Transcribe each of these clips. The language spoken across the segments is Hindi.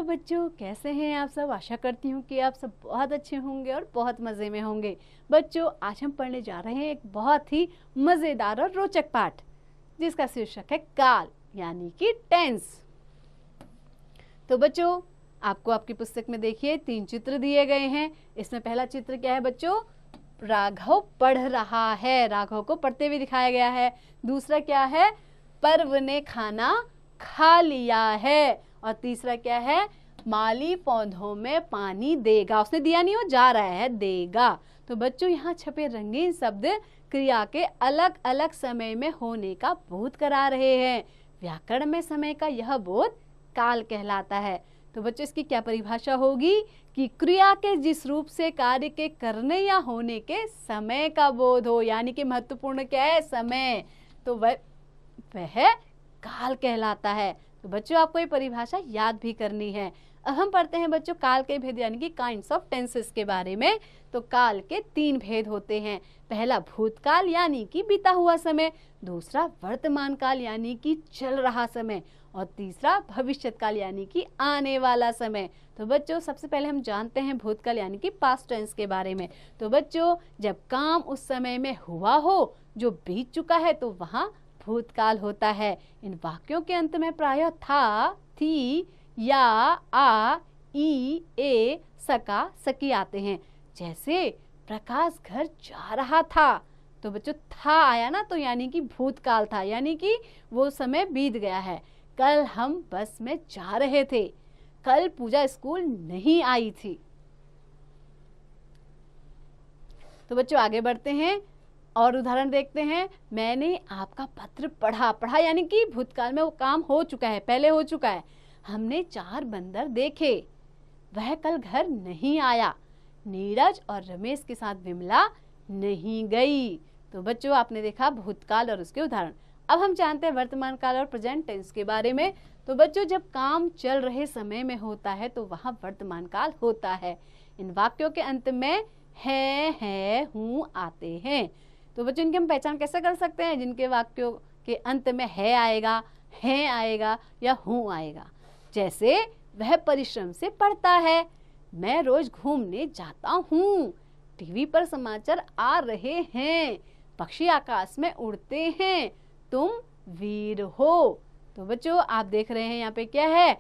बच्चों, कैसे हैं आप सब। आशा करती हूँ कि आप सब बहुत अच्छे होंगे और बहुत मज़े में होंगे। बच्चों, आज हम पढ़ने जा रहे हैं एक बहुत ही मज़ेदार और रोचक पाठ जिसका शीर्षक है काल यानी कि टेंस। तो बच्चों, आपको आपकी पुस्तक में देखिए 3 चित्र दिए गए हैं। इसमें पहला चित्र क्या है बच्चों? राघव पढ़ रहा है, राघव को पढ़ते हुए दिखाया गया है। दूसरा क्या है? पर्व ने खाना खा लिया है। और तीसरा क्या है? माली पौधों में पानी देगा। उसने दिया नहीं, वो जा रहा है, देगा। तो बच्चों, यहाँ छपे रंगीन शब्द क्रिया के अलग अलग समय में होने का बोध करा रहे हैं। व्याकरण में समय का यह बोध काल कहलाता है। तो बच्चों, इसकी क्या परिभाषा होगी कि क्रिया के जिस रूप से कार्य के करने या होने के समय का बोध हो, यानी कि महत्वपूर्ण क्या है? समय। तो वह काल कहलाता है। तो बच्चों, आपको ये परिभाषा याद भी करनी है। अब हम पढ़ते हैं बच्चों काल के भेद यानी कि काइंड्स ऑफ टेंसेस के बारे में। तो काल के 3 भेद होते हैं। पहला भूतकाल यानी कि बीता हुआ समय, दूसरा वर्तमान काल यानी कि चल रहा समय, और तीसरा भविष्यकाल यानी कि आने वाला समय। तो बच्चों, सबसे पहले हम जानते हैं भूतकाल यानी कि पास्ट टेंस के बारे में। तो बच्चों, जब काम उस समय में हुआ हो जो बीत चुका है तो वहाँ भूतकाल होता है। इन वाक्यों के अंत में प्रायः था, थी, या, आ, ई, ए, सका, सकी आते हैं। जैसे प्रकाश घर जा रहा था, तो बच्चों था आया ना, तो यानी कि भूतकाल था, यानी कि वो समय बीत गया है। कल हम बस में जा रहे थे, कल पूजा स्कूल नहीं आई थी। तो बच्चों, आगे बढ़ते हैं और उदाहरण देखते हैं। मैंने आपका पत्र पढ़ा, पढ़ा यानी कि भूतकाल में वो काम हो चुका है, पहले हो चुका है। हमने 4 बंदर देखे, वह कल घर नहीं आया। नीरज और रमेश के साथ विमला नहीं गई। तो बच्चों, आपने देखा भूतकाल और उसके उदाहरण। अब हम जानते हैं वर्तमान काल और प्रेजेंट टेंस के बारे में। तो बच्चों, जब काम चल रहे समय में होता है तो वहाँ वर्तमान काल होता है। इन वाक्यों के अंत में है, हूँ आते हैं। तो बच्चों, इनकी हम पहचान कैसे कर सकते हैं? जिनके वाक्यों के अंत में है आएगा या हूँ आएगा। जैसे वह परिश्रम से पढ़ता है, मैं रोज घूमने जाता हूँ, टीवी पर समाचार आ रहे हैं, पक्षी आकाश में उड़ते हैं, तुम वीर हो। तो बच्चों, आप देख रहे हैं यहाँ पे क्या है?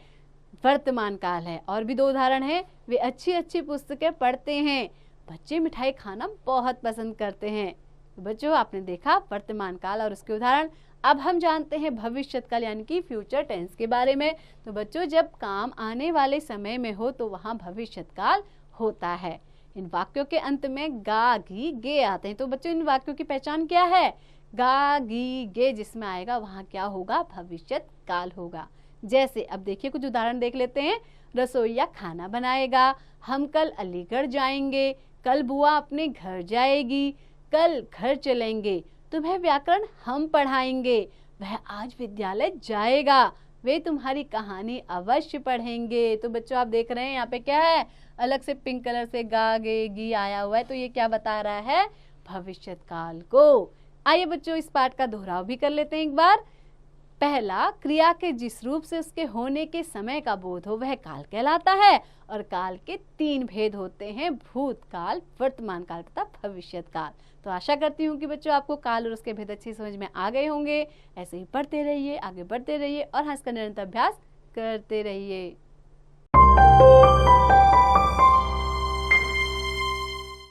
वर्तमान काल है। और भी 2 उदाहरण हैं। वे अच्छी अच्छी पुस्तकें पढ़ते हैं, बच्चे मिठाई खाना बहुत पसंद करते हैं। तो बच्चों, आपने देखा वर्तमान काल और उसके उदाहरण। अब हम जानते हैं भविष्यत काल यानी कि फ्यूचर टेंस के बारे में। तो बच्चों, जब काम आने वाले समय में हो तो वहाँ भविष्यत काल होता है। इन वाक्यों के अंत में गा, गी, गे आते हैं। तो बच्चों, इन वाक्यों की पहचान क्या है? गा, गी, गे जिसमें आएगा वहाँ क्या होगा? भविष्यत काल होगा। जैसे अब देखिए कुछ उदाहरण देख लेते हैं। रसोइया खाना बनाएगा, हम कल अलीगढ़ जाएंगे, कल बुआ अपने घर जाएगी, कल घर चलेंगे, तुम्हें व्याकरण हम पढ़ाएंगे, वह आज विद्यालय जाएगा, वे तुम्हारी कहानी अवश्य पढ़ेंगे। तो बच्चों, आप देख रहे हैं यहाँ पे क्या है? अलग से पिंक कलर से गा, गे, गी आया हुआ है। तो ये क्या बता रहा है? भविष्यत काल को। आइए बच्चों, इस पाठ का दोहराव भी कर लेते हैं एक बार। पहला, क्रिया के जिस रूप से उसके होने के समय का बोध हो वह काल कहलाता है। और काल के 3 भेद होते हैं, भूतकाल, वर्तमान काल तथा भविष्यत काल। तो आशा करती हूँ कि बच्चों आपको काल और उसके भेद अच्छी समझ में आ गए होंगे। ऐसे ही पढ़ते रहिए, आगे बढ़ते रहिए और इसका निरंतर अभ्यास करते रहिए।